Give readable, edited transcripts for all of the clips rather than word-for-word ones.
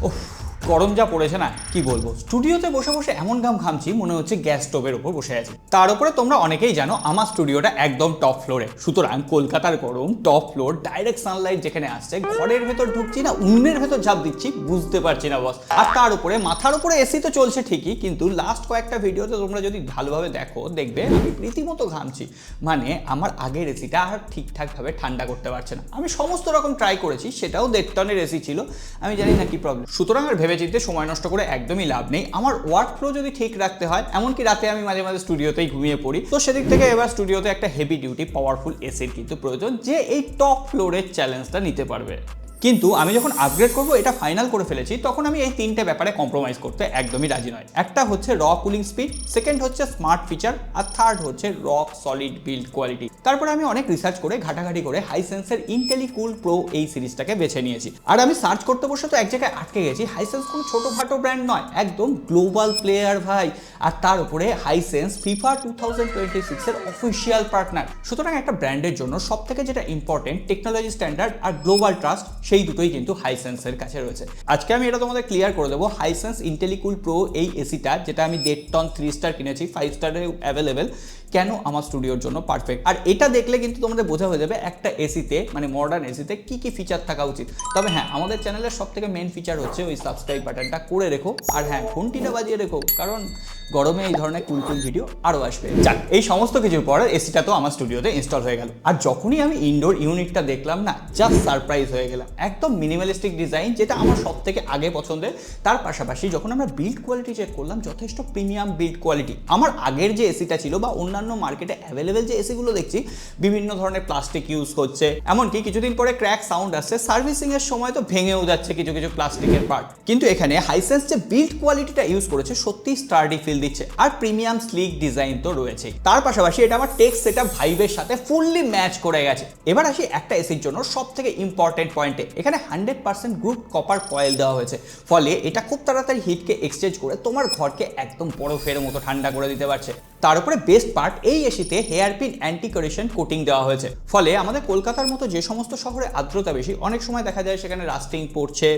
ওহ, গরম যা পড়েছে না কি বলবো। স্টুডিওতে বসে বসে এমন ঘামছি মনে হচ্ছে গ্যাস স্টোভের উপর বসে আছি। তার উপরে তোমরা অনেকেই জানো আমার স্টুডিওটা একদম টপ ফ্লোরে, সুতরাং কলকাতার গরম, টপ ফ্লোর, ডাইরেক্ট সানলাইট যেখানে আসছে, ঘরের ভেতর ঢুকছি না উনুনের ভেতর ঝাঁপ দিচ্ছি বুঝতে পারছি না বস। আর তার উপরে মাথার উপরে এসি তো চলছে ঠিকই, কিন্তু লাস্ট কয়েকটা ভিডিওতে তোমরা যদি ভালোভাবে দেখো দেখবে আমি রীতিমতো ঘামছি। মানে আমার আগের এসিটা আর ঠিকঠাকভাবে ঠান্ডা করতে পারছে না। আমি সমস্ত রকম ট্রাই করেছি, সেটাও 1.5 টনের এসি ছিল, আমি জানি না কি প্রবলেম। সুতরাং আর ভেবে চিন্তে সময় নষ্ট করে একদমই লাভ নেই। আমার ওয়ার্ক ফ্লো যদি ঠিক রাখতে হয়, এমনকি রাতে আমি মাঝে মাঝে স্টুডিওতেই ঘুমিয়ে পড়ি, তো সেদিক থেকে এবার স্টুডিওতে একটা হেভি ডিউটি পাওয়ারফুল এসির কিন্তু প্রয়োজন, যে এই টপ ফ্লোরের চ্যালেঞ্জটা নিতে পারবে। কিন্তু আমি যখন আপগ্রেড করবো এটা ফাইনাল করে ফেলেছি, তখন আমি এই তিনটে ব্যাপারে কম্প্রোমাইজ করতে একদমই রাজি নয়। একটা হচ্ছে র কুলিং স্পিড, সেকেন্ড হচ্ছে স্মার্ট ফিচার, আর থার্ড হচ্ছে রক সলিড বিল্ড কোয়ালিটি। তারপরে আমি অনেক রিসার্চ করে ঘাটাঘাটি করে হাইসেন্সের ইন্টেলিকুল প্রো এই সিরিজটাকে বেছে নিয়েছি। আর আমি সার্চ করতে বসে তো এক জায়গায় আটকে গেছি। হাইসেন্স কোনো ছোটোখাটো ব্র্যান্ড নয়, একদম গ্লোবাল প্লেয়ার ভাই। আর তার উপরে হাইসেন্স ফিফা 2026 এর অফিসিয়াল পার্টনার। সুতরাং একটা ব্র্যান্ডের জন্য সব থেকে যেটা ইম্পর্টেন্ট, টেকনোলজি স্ট্যান্ডার্ড আর গ্লোবাল ট্রাস্ট, সেই দুটোই কিন্তু হাইসেন্সের কাছে রয়েছে। আজকে আমি এটা তোমাদের ক্লিয়ার করে দেবো। হাইসেন্স ইন্টেলিকুল প্রো এই এসিটা, যেটা আমি 1.5 টন 3 স্টার কিনেছি, 5 স্টারে অ্যাভেলেবেল, কেন আমার স্টুডিওর জন্য পারফেক্ট। আর এটা দেখলে কিন্তু তোমাদের বোঝা হয়ে যাবে একটা এসিতে, মানে মডার্ন এসিতে কি কি ফিচার থাকা উচিত। তবে হ্যাঁ, আমাদের চ্যানেলের সব থেকে মেন ফিচার হচ্ছে ওই সাবস্ক্রাইব বাটনটা করে রেখো, আর হ্যাঁ ঘন্টিটা বাজিয়ে রেখো, কারণ গরমে এই ধরনের কুল ভিডিও আরও আসবে। যাক, এই সমস্ত কিছুর পর এসিটা তো আমার স্টুডিওতে ইনস্টল হয়ে গেল। আর যখনই আমি ইনডোর ইউনিটটা দেখলাম না, জাস্ট সারপ্রাইজ হয়ে গেলাম। একদম মিনিমালিস্টিক ডিজাইন, যেটা আমার সব থেকে আগে পছন্দের। তার পাশাপাশি যখন আমরা বিল্ড কোয়ালিটি চেক করলাম, যথেষ্ট প্রিমিয়াম বিল্ড কোয়ালিটি। আমার আগের যে এসিটা ছিল বা অন্যান্য মার্কেটে অ্যাভেলেবেল যে এসিগুলো দেখছি, বিভিন্ন ধরনের প্লাস্টিক ইউজ হচ্ছে, এমনকি কিছুদিন পরে ক্র্যাক সাউন্ড আসছে, সার্ভিসিং এর সময় তো ভেঙেও যাচ্ছে কিছু কিছু প্লাস্টিকের পার্ট। কিন্তু এখানে হাইসেন্স যে বিল্ড কোয়ালিটিটা ইউজ করেছে, সত্যি স্টার্ডি ফিল দিচ্ছে। আর প্রিমিয়াম স্লিক ডিজাইন তো রয়েছে। তার পাশাপাশি এটা আমার টেক সেটআপ ভাইবের সাথে ফুললি ম্যাচ করে গেছে। এবার আসি একটা এসির জন্য সব থেকে ইম্পর্টেন্ট পয়েন্টে। এখানে 100% গ্রুপ কপার কয়েল দেওয়া হয়েছে, ফলে এটা খুব তাড়াতাড়ি হিটকে এক্সচেঞ্জ করে তোমার ঘরকে একদম বরফের মতো ঠান্ডা করে দিতে পারছে। তার উপরে বেস্ট পার্ট, এই এসিতে হেয়ারপিন অ্যান্টি করেশন কোটিং দেওয়া হয়েছে, ফলে আমাদের কলকাতার মতো যে সমস্ত শহরে আর্দ্রতা বেশি, অনেক সময় দেখা যায় সেখানে রাস্টিং পড়ছে,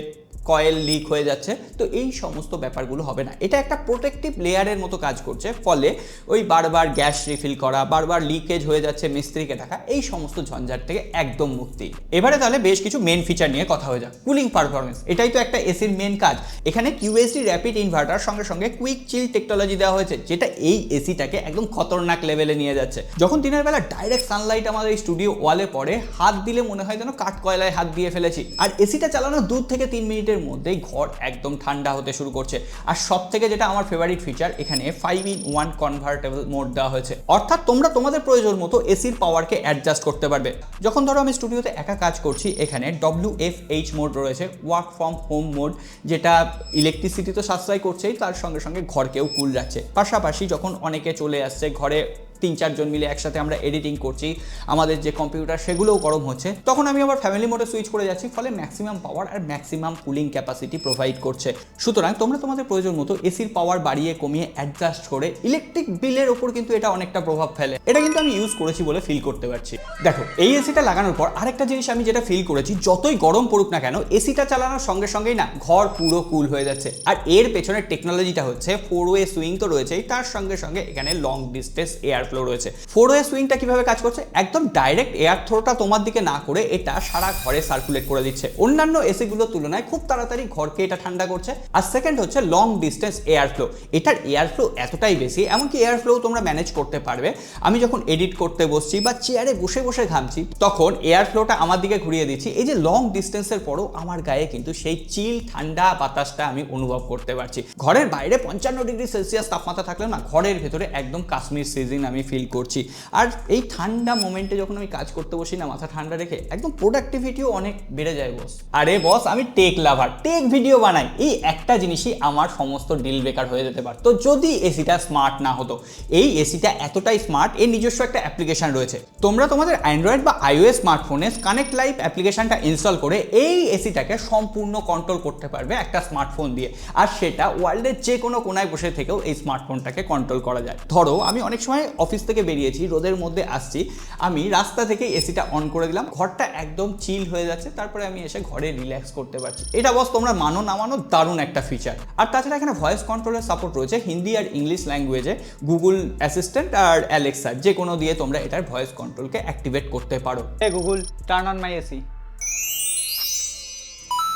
কয়েল লিক হয়ে যাচ্ছে, তো এই সমস্ত ব্যাপারগুলো হবে না। এটা একটা প্রোটেক্টিভ লেয়ারের মতো কাজ করছে, ফলে ওই বারবার গ্যাস রিফিল করা, বারবার লিকেজ হয়ে যাচ্ছে, মিস্ত্রিকে টাকা, এই সমস্ত ঝঞ্ঝাট থেকে একদম মুক্তি। এবারে তাহলে বেশ কিছু মেন ফিচার নিয়ে কথা হয়ে যাক। কুলিং পারফরমেন্স, এটাই তো একটা এসির মেন কাজ। এখানে কিউএসডি র্যাপিড ইনভার্টার সঙ্গে সঙ্গে কুইক চিল টেকনোলজি দেওয়া হয়েছে, যেটা এই এসিটাকে একদম খতরনাক লেভেলে নিয়ে যাচ্ছে। যখন দিনের বেলা ডাইরেক্ট সানলাইট আমাদের এই স্টুডিও ওয়ালে পড়ে, হাত দিলে মনে হয় যেন কাঠ কয়লায় হাত দিয়ে ফেলেছি। আর এসিটা চালানোর 2 থেকে 3 মিনিটের মধ্যেই ঘর একদম ঠান্ডা হতে শুরু করছে। আর সব থেকে যেটা আমার ফেভারিট ফিচার, এখানে 5-in-1 কনভার্টেবল মোড দেওয়া হয়েছে, অর্থাৎ তোমরা তোমাদের প্রয়োজন মতো এসির পাওয়ারকে অ্যাডজাস্ট করতে পারবে। যখন ধরো আমি স্টুডিওতে একা কাজ করছি, এখানে WFH মোড রয়েছে, ওয়ার্ক ফ্রম হোম মোড, যেটা ইলেকট্রিসিটি তো সাশ্রয় করছেই, তার সঙ্গে সঙ্গে ঘরকেও কুল রাখছে। পাশাপাশি যখন অনেকে চলে আসছে ঘরে, 3-4 জন মিলে একসাথে আমরা এডিটিং করছি, আমাদের যে কম্পিউটার সেগুলোও গরম হচ্ছে, তখন আমি আবার ফ্যামিলি মোডে সুইচ করে যাচ্ছি, ফলে ম্যাক্সিমাম পাওয়ার আর ম্যাক্সিমাম কুলিং ক্যাপাসিটি প্রোভাইড করছে। সুতরাং তোমরা তোমাদের প্রয়োজন মতো এসির পাওয়ার বাড়িয়ে কমিয়ে অ্যাডজাস্ট করে, ইলেকট্রিক বিলের ওপর কিন্তু এটা অনেকটা প্রভাব ফেলে। এটা কিন্তু আমি ইউজ করেছি বলে ফিল করতে পারছি। দেখো, এই এসিটা লাগানোর পর আরেকটা জিনিস আমি যেটা ফিল করেছি, যতই গরম পড়ুক না কেন, এসিটা চালানোর সঙ্গে সঙ্গেই না ঘর পুরো কুল হয়ে যাচ্ছে। আর এর পেছনের টেকনোলজিটা হচ্ছে 4-ওয়ে সুইং তো রয়েছেই, তার সঙ্গে সঙ্গে এখানে লং ডিস্টেন্স এয়ার ফ্লো রয়েছে। 4-ওয়ে সুইংটা কিভাবে কাজ করছে, একদম ডাইরেক্ট এয়ার থ্রোটা তোমার দিকে না করে এটা সারা ঘরে সার্কুলেট করে দিচ্ছে। অন্যান্য এসিগুলোর তুলনায় খুব তাড়াতাড়ি ঘরকে এটা ঠান্ডা করছে। আর সেকেন্ড হচ্ছে লং ডিস্টেন্স এয়ার ফ্লো। এটার এয়ার ফ্লো এতটাই বেশি, এমনকি এয়ার ফ্লো তোমরা ম্যানেজ করতে পারবে। আমি যখন এডিট করতে বসছি বা চেয়ারে বসে বসে ঘামছি, তখন এয়ার ফ্লোটা আমার দিকে ঘুরিয়ে দিচ্ছি। এই যে লং ডিস্টেন্সের পরও আমার গায়ে কিন্তু সেই চিল ঠান্ডা বাতাসটা আমি অনুভব করতে পারছি। ঘরের বাইরে 55 ডিগ্রি সেলসিয়াস তাপমাত্রা থাকলে না, ঘরের ভেতরে একদম কাশ্মীর সিজন আমি ফিল করছি। আর এই ঠান্ডা মোমেন্টে যখন আমি কাজ করতে বসি না, মাথা ঠান্ডা রেখে, একদম প্রোডাক্টিভিটিও অনেক বেড়ে যায় বস। আরে বস, আমি টেক লাভার, টেক ভিডিও বানাই, এই একটা জিনিসই আমার সমস্ত ডিল ব্রেকার হয়ে যেতে পারত যদি এসিটা স্মার্ট না হতো। এই এসিটা এতটাই স্মার্ট, এর নিজস্ব একটা অ্যাপ্লিকেশন রয়েছে। তোমরা তোমাদের অ্যান্ড্রয়েড বা iOS স্মার্টফোনে কানেক্ট লাইভ অ্যাপ্লিকেশনটা ইনস্টল করে এই এসিটাকে সম্পূর্ণ কন্ট্রোল করতে পারবে একটা স্মার্টফোন দিয়ে। আর সেটা ওয়ার্ল্ডের যে কোনো কোনায় বসে থেকেও এই স্মার্টফোনটাকে কন্ট্রোল করা যায়। ধরো আমি অনেক সময় অফিস থেকে বেরিয়েছি, রোদের মধ্যে আসছি, আমি রাস্তা থেকে এসিটা অন করে দিলাম, ঘরটা একদম চিল হয়ে যাচ্ছে, তারপরে আমি এসে ঘরে রিল্যাক্স করতে পারছি। এটা বস তোমরা মানো না মানো দারুণ একটা ফিচার। আর তাছাড়া এখানে ভয়েস কন্ট্রোলের সাপোর্ট রয়েছে হিন্দি আর ইংলিশ ল্যাঙ্গুয়েজে, গুগল অ্যাসিস্ট্যান্ট আর অ্যালেক্সা যে কোনো দিয়ে তোমরা এটার ভয়েস কন্ট্রোলকে অ্যাক্টিভেট করতে পারো। Google turn on my AC.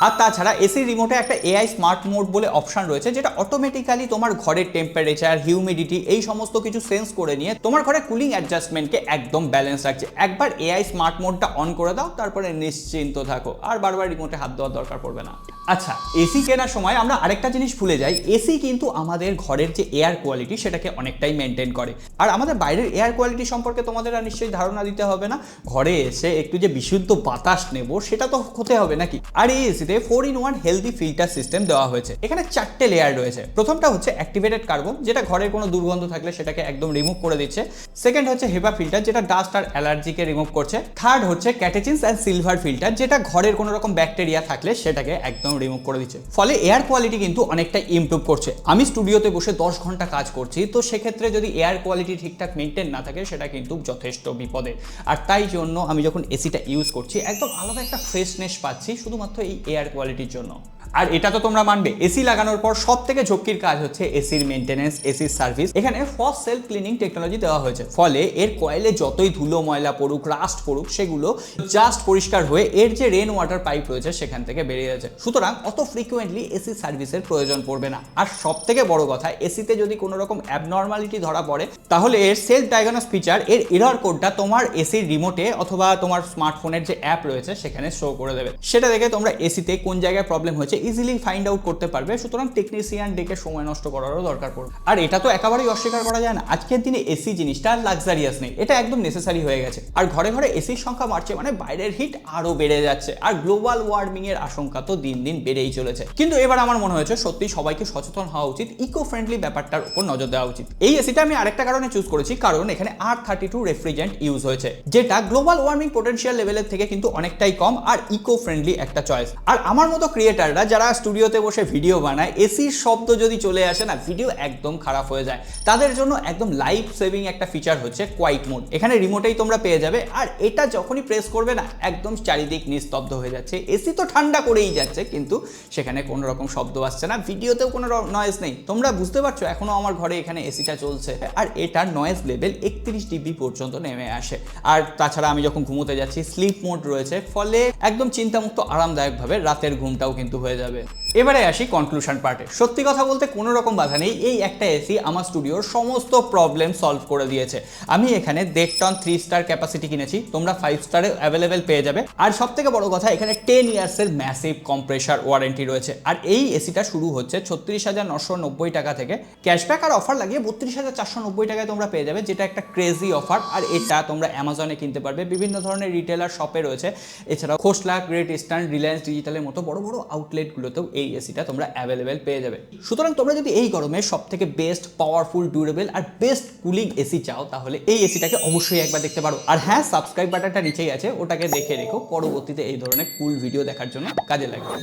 আর তাছাড়া এসির রিমোটে একটা এআই স্মার্ট মোড বলে অপশন রয়েছে, যেটা অটোমেটিক্যালি তোমার ঘরের টেম্পারেচার, হিউমিডিটি এই সমস্ত কিছু সেন্স করে নিয়ে তোমার ঘরে কুলিং অ্যাডজাস্টমেন্টকে একদম ব্যালেন্স রাখছে। একবার এআই স্মার্ট মোডটা অন করে দাও, তারপরে নিশ্চিন্ত থাকো, আর বারবার রিমোটে হাত দেওয়ার দরকার পড়বে না। আচ্ছা, এসি কেনার সময় আমরা আরেকটা জিনিস ভুলে যাই, এসি কিন্তু আমাদের ঘরের যে এয়ার কোয়ালিটি সেটাকে অনেকটাই মেনটেন করে। আর আমাদের বাইরের এয়ার কোয়ালিটি সম্পর্কে তোমাদের আর নিশ্চয়ই ধারণা দিতে হবে না, ঘরে এসে একটু যে বিশুদ্ধ বাতাস নেব সেটা তো হতে হবে নাকি। আর এই এসিতে 4-in-1 হেলদি ফিল্টার সিস্টেম দেওয়া হয়েছে। এখানে 4টে লেয়ার রয়েছে। প্রথমটা হচ্ছে অ্যাক্টিভেটেড কার্বন, যেটা ঘরের কোনো দুর্গন্ধ থাকলে সেটাকে একদম রিমুভ করে দিচ্ছে। সেকেন্ড হচ্ছে হেপা ফিল্টার, যেটা ডাস্ট আর অ্যালার্জিকে রিমুভ করছে। থার্ড হচ্ছে ক্যাটেচিনস অ্যান্ড সিলভার ফিল্টার, যেটা ঘরের কোনো রকম ব্যাকটেরিয়া থাকলে সেটাকে একদম রিমুভ করে দিচ্ছে। ফলে এয়ার কোয়ালিটি কিন্তু অনেকটা ইমপ্রুভ করছে। আমি স্টুডিওতে বসে 10 ঘন্টা কাজ করছি, তো সেক্ষেত্রে যদি এয়ার কোয়ালিটি ঠিকঠাক মেনটেন না থাকে সেটা কিন্তু যথেষ্ট বিপদে। আর তাই জন্য আমি যখন এসিটা ইউজ করছি একদম আলাদা একটা ফ্রেশনেস পাচ্ছি শুধুমাত্র এই এয়ার কোয়ালিটির জন্য। আর এটা তো তোমরা মানবে, এসি লাগানোর পর সব থেকে ঝক্কির কাজ হচ্ছে এসির মেনটেনেন্স, এসির সার্ভিস। এখানে ফার্স্ট সেলফ ক্লিনিং টেকনোলজি দেওয়া হয়েছে, ফলে এর কয়েলে যতই ধুলো ময়লা পড়ুক, রাস্ট পড়ুক, সেগুলো জাস্ট পরিষ্কার হয়ে এর যে রেন ওয়াটার পাইপ রয়েছে সেখান থেকে বেরিয়ে যাচ্ছে। সুতরাং অত ফ্রিকুয়েন্টলি এসি সার্ভিসের প্রয়োজন পড়বে না। আর সব থেকে বড় কথা, এসিতে যদি কোনো রকম অ্যাবনর্মালিটি ধরা পড়ে তাহলে এর সেলফ ডায়াগনোস ফিচার, এর এরর কোডটা তোমার এসির রিমোটে অথবা তোমার স্মার্টফোনের যে অ্যাপ রয়েছে সেখানে শো করে দেবে। সেটা দেখে তোমরা এসিতে কোন জায়গায় প্রবলেম হয়েছে ইজিলি ফাইন্ড আউট করতে পারবে। সুতরাং টেকনিশিয়ান ডেকে সময় নষ্ট করারও দরকার পড়বে। আর এটা তো একেবারেই অস্বীকার করা যায় না, আজকের দিনে এসি জিনিসটা লাক্সারিয়াস নেই, এটা একদম নেসেসারি হয়ে গেছে। আর ঘরে ঘরে এসির সংখ্যা বাড়ছে মানে বাইরের হিট আরো বেড়ে যাচ্ছে, আর গ্লোবাল ওয়ার্মিং এর আশঙ্কা তো দিন দিন বেড়েই চলেছে। কিন্তু এবার আমার মনে হয়েছে সত্যি সবাইকে সচেতন হওয়া উচিত, ইকো ফ্রেন্ডলি ব্যাপারটার উপর নজর দেওয়া উচিত। এই এসিটা আমি আরেকটা কারণে চুজ করেছি, কারণ এখানে R32 রেফ্রিজারেন্ট ইউজ হয়েছে, যেটা গ্লোবাল ওয়ার্মিং পোটেনশিয়াল লেভেলের থেকে কিন্তু অনেকটাই কম আর ইকো ফ্রেন্ডলি একটা চয়েস। আর আমার মতো ক্রিয়েটাররা যারা স্টুডিওতে বসে ভিডিও বানায়, এসির শব্দ যদি চলে আসে না, ভিডিও একদম খারাপ হয়ে যায়। তাদের জন্য একদম লাইফ সেভিং একটা ফিচার হচ্ছে কোয়াইট মোড। এখানে রিমোটেই তোমরা পেয়ে যাবে, আর এটা যখনই প্রেস করবে না একদম চারিদিক নিস্তব্ধ হয়ে যাচ্ছে। এসি তো ঠান্ডা করেই যাচ্ছে, কিন্তু সেখানে কোনো রকম শব্দ আসছে না, ভিডিওতেও কোনো নয়েজ নেই। তোমরা বুঝতে পারছো এখনো আমার ঘরে এখানে এসিটা চলছে, আর এটার নয়েজ লেভেল 31 dB পর্যন্ত নেমে আসে। আর তাছাড়া আমি যখন ঘুমোতে যাচ্ছি স্লিপ মোড রয়েছে, ফলে একদম চিন্তামুক্ত আরামদায়কভাবে রাতের ঘুমটাও কিন্তু হয়ে যাবে। এবারে আসি কনক্লুশন পার্টে। সত্যি কথা বলতে কোনো রকম বাধা নেই, এই একটা এসি আমার স্টুডিওর সমস্ত প্রবলেম সলভ করে দিয়েছে। আমি এখানে 1.5 টন 3 স্টার ক্যাপাসিটি কিনেছি, তোমরা 5 স্টারে অ্যাভেলেবেল পেয়ে যাবে। আর সব থেকে বড় কথা, এখানে 10 ইয়ার্সের ম্যাসিভ কম্প্রেসার ওয়ারেন্টি রয়েছে। আর এই এসিটা শুরু হচ্ছে 36,990 টাকা থেকে, ক্যাশব্যাক আর অফার লাগিয়ে 32,490 টাকায় তোমরা পেয়ে যাবে, যেটা একটা ক্রেজি অফার। আর এটা তোমরা অ্যামাজনে কিনতে পারবে, বিভিন্ন ধরনের রিটেলার শপে রয়েছে, এছাড়াও খোসলা, গ্রেট ইস্টার্ন, রিলায়েন্স ডিজিটালের মতো বড় বড় আউটলেটগুলোতেও এই এসিটা তোমরা অ্যাভেলেবেল পেয়ে যাবে। সুতরাং তোমরা যদি এই গরমে সব থেকে বেস্ট, পাওয়ারফুল, ডিউরেবল আর বেস্ট কুলিং এসি চাও, তাহলে এই এসিটাকে অবশ্যই একবার দেখতে পারো। আর হ্যাঁ, সাবস্ক্রাইব বাটনটা নিচেই আছে, ওটাকে দেখে রেখো, পরবর্তীতে এই ধরনের কুল ভিডিও দেখার জন্য কাজে লাগবে।